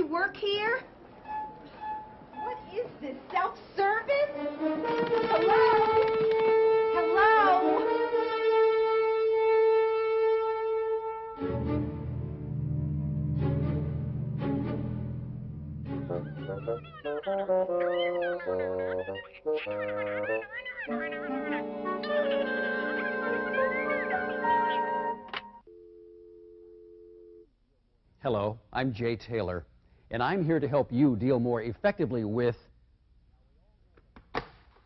work here? What is this, self-service? Hello? Hello? Hello, I'm Jay Taylor, and I'm here to help you deal more effectively with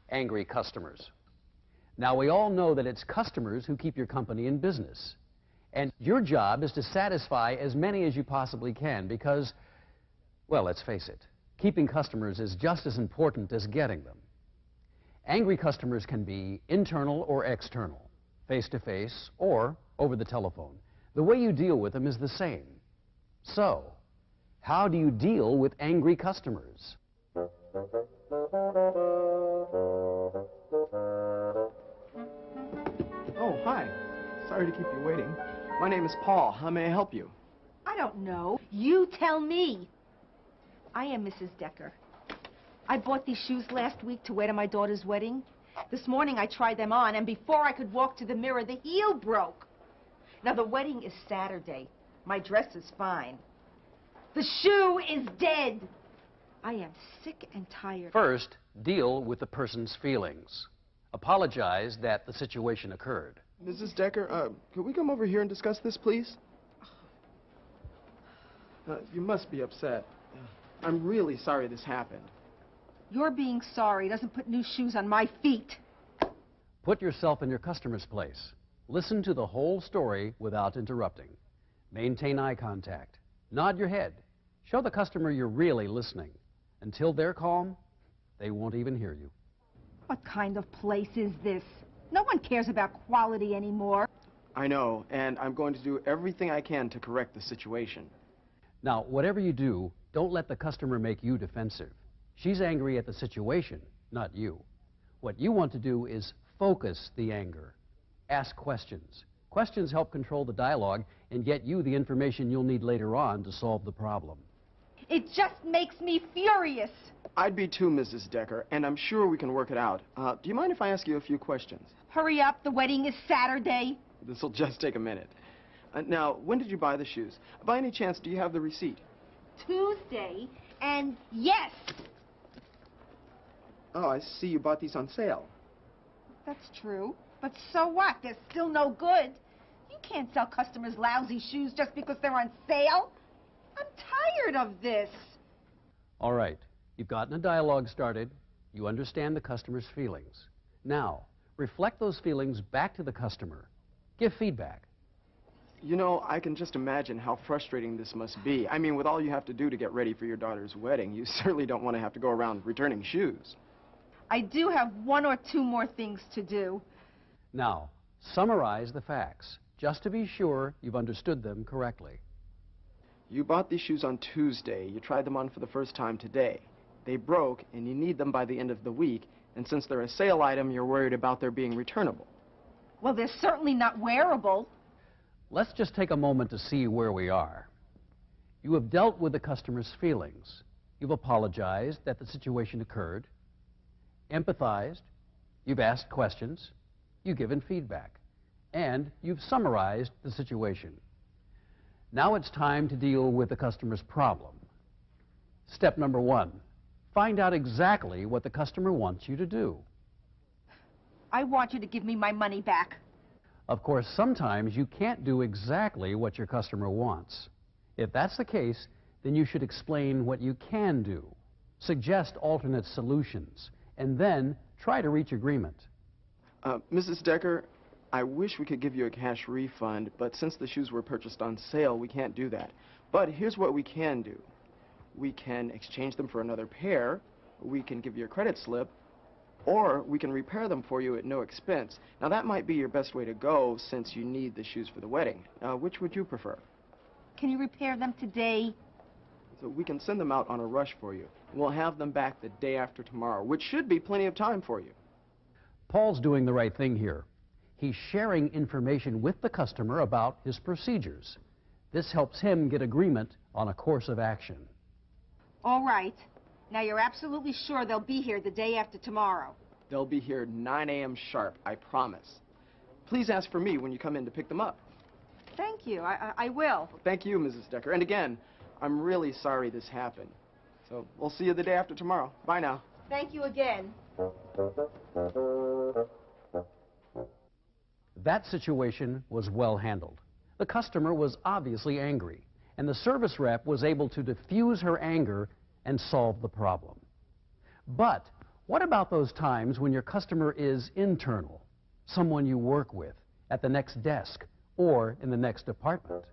angry customers. Now, we all know that it's customers who keep your company in business, and your job is to satisfy as many as you possibly can because, well, let's face it, keeping customers is just as important as getting them. Angry customers can be internal or external, face-to-face or over the telephone. The way you deal with them is the same. So, how do you deal with angry customers? Oh, hi. Sorry to keep you waiting. My name is Paul. How may I help you? I don't know. You tell me. I am Mrs. Decker. I bought these shoes last week to wear to my daughter's wedding. This morning I tried them on, and before I could walk to the mirror, the heel broke. Now, the wedding is Saturday. My dress is fine. The shoe is dead. I am sick and tired. First, deal with the person's feelings. Apologize that the situation occurred. Mrs. Decker, could we come over here and discuss this, please? You must be upset. I'm really sorry this happened. Your being sorry doesn't put new shoes on my feet. Put yourself in your customer's place. Listen to the whole story without interrupting. Maintain eye contact. Nod your head. Show the customer you're really listening. Until they're calm, they won't even hear you. What kind of place is this? No one cares about quality anymore. I know, and I'm going to do everything I can to correct the situation. Now, whatever you do, don't let the customer make you defensive. She's angry at the situation, not you. What you want to do is focus the anger. Ask questions. Questions help control the dialogue and get you the information you'll need later on to solve the problem. It just makes me furious. I'd be too, Mrs. Decker, and I'm sure we can work it out. Do you mind if I ask you a few questions? Hurry up, the wedding is Saturday. This'll just take a minute. Now, when did you buy the shoes? By any chance, do you have the receipt? Tuesday, and yes. Oh, I see you bought these on sale. That's true, but so what? They're still no good. You can't sell customers lousy shoes just because they're on sale. I'm tired of this. All right, you've gotten a dialogue started. You understand the customer's feelings. Now, reflect those feelings back to the customer. Give feedback. You know, I can just imagine how frustrating this must be. I mean, with all you have to do to get ready for your daughter's wedding, you certainly don't want to have to go around returning shoes. I do have one or two more things to do. Now, summarize the facts, just to be sure you've understood them correctly. You bought these shoes on Tuesday. You tried them on for the first time today. They broke, and you need them by the end of the week, and since they're a sale item, you're worried about their being returnable. Well, they're certainly not wearable. Let's just take a moment to see where we are. You have dealt with the customer's feelings. You've apologized that the situation occurred, empathized, you've asked questions, you've given feedback, and you've summarized the situation. Now it's time to deal with the customer's problem. Step number 1, find out exactly what the customer wants you to do. I want you to give me my money back. Of course, sometimes you can't do exactly what your customer wants. If that's the case, then you should explain what you can do, suggest alternate solutions, and then try to reach agreement. Mrs. Decker, I wish we could give you a cash refund, but since the shoes were purchased on sale, we can't do that. But here's what we can do. We can exchange them for another pair, we can give you a credit slip, or we can repair them for you at no expense. Now, that might be your best way to go since you need the shoes for the wedding. Which would you prefer? Can you repair them today? So we can send them out on a rush for you. We'll have them back the day after tomorrow, which should be plenty of time for you. Paul's doing the right thing here. He's sharing information with the customer about his procedures. This helps him get agreement on a course of action. All right. Now you're absolutely sure they'll be here the day after tomorrow? They'll be here 9 a.m. sharp, I promise. Please ask for me when you come in to pick them up. Thank you. I will. Thank you, Mrs. Decker. And again, I'm really sorry this happened. So we'll see you the day after tomorrow. Bye now. Thank you again. That situation was well handled. The customer was obviously angry, and the service rep was able to diffuse her anger and solve the problem. But what about those times when your customer is internal, someone you work with, at the next desk, or in the next department?